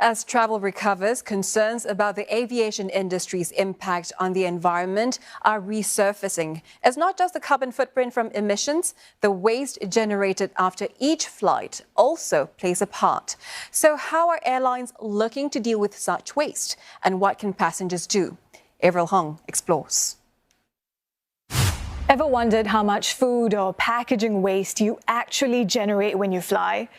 As travel recovers, concerns about the aviation industry's impact on the environment are resurfacing. It's not just the carbon footprint from emissions, the waste generated after each flight also plays a part. So how are airlines looking to deal with such waste? And what can passengers do? Avril explores. Ever wondered how much food or packaging waste you actually generate when you fly?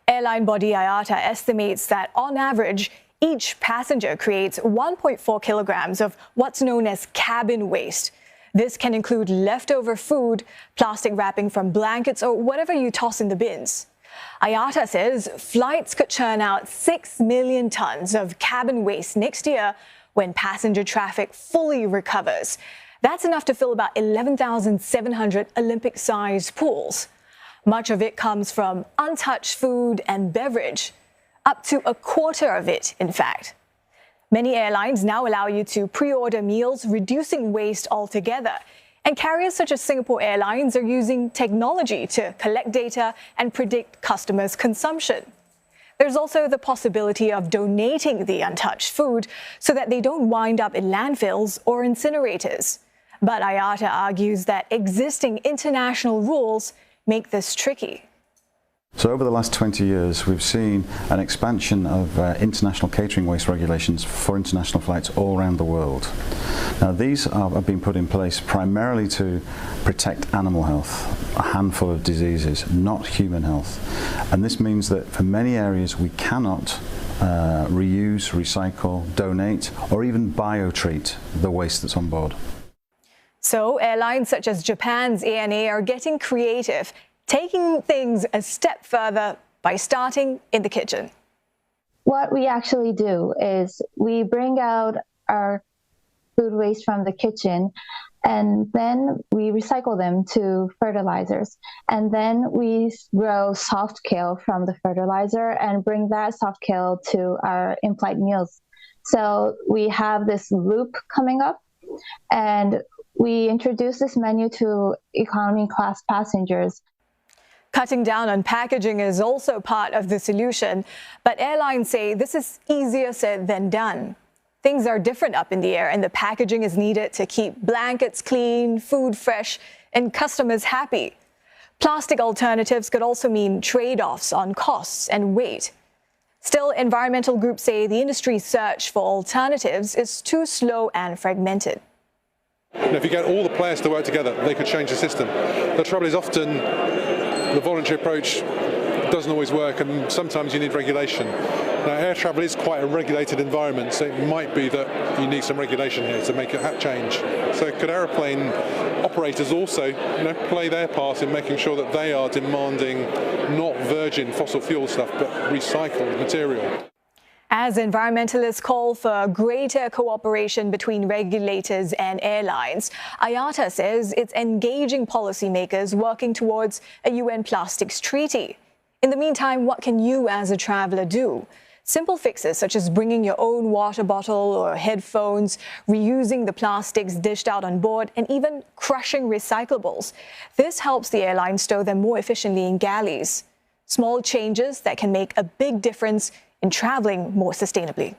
Airline body IATA estimates that, on average, each passenger creates 1.4 kilograms of what's known as cabin waste. This can include leftover food, plastic wrapping from blankets, or whatever you toss in the bins. IATA says flights could churn out 6 million tons of cabin waste next year when passenger traffic fully recovers. That's enough to fill about 11,700 Olympic-sized pools. Much of it comes from untouched food and beverage, up to a quarter of it, in fact. Many airlines now allow you to pre-order meals, reducing waste altogether. And carriers such as Singapore Airlines are using technology to collect data and predict customers' consumption. There's also the possibility of donating the untouched food so that they don't wind up in landfills or incinerators. But IATA argues that existing international rules make this tricky. So over the last 20 years, we've seen an expansion of international catering waste regulations for international flights all around the world. Now, these have been put in place primarily to protect animal health, a handful of diseases, not human health. And this means that for many areas, we cannot reuse, recycle, donate, or even biotreat the waste that's on board. So airlines such as Japan's ANA are getting creative, taking things a step further by starting in the kitchen. What we actually do is we bring out our food waste from the kitchen, and then we recycle them to fertilizers. And then we grow soft kale from the fertilizer and bring that soft kale to our in-flight meals. So we have this loop coming up, and we introduced this menu to economy class passengers. Cutting down on packaging is also part of the solution, but airlines say this is easier said than done. Things are different up in the air, and the packaging is needed to keep blankets clean, food fresh, and customers happy. Plastic alternatives could also mean trade-offs on costs and weight. Still, environmental groups say the industry's search for alternatives is too slow and fragmented. If you get all the players to work together, they could change the system. The trouble is often the voluntary approach doesn't always work, and sometimes you need regulation. Now, air travel is quite a regulated environment, so it might be that you need some regulation here to make it change. So could aeroplane operators also play their part in making sure that they are demanding not virgin fossil fuel stuff, but recycled material? As environmentalists call for greater cooperation between regulators and airlines, IATA says it's engaging policymakers working towards a UN plastics treaty. In the meantime, what can you as a traveler do? Simple fixes such as bringing your own water bottle or headphones, reusing the plastics dished out on board, and even crushing recyclables. This helps the airline stow them more efficiently in galleys. Small changes that can make a big difference in traveling more sustainably.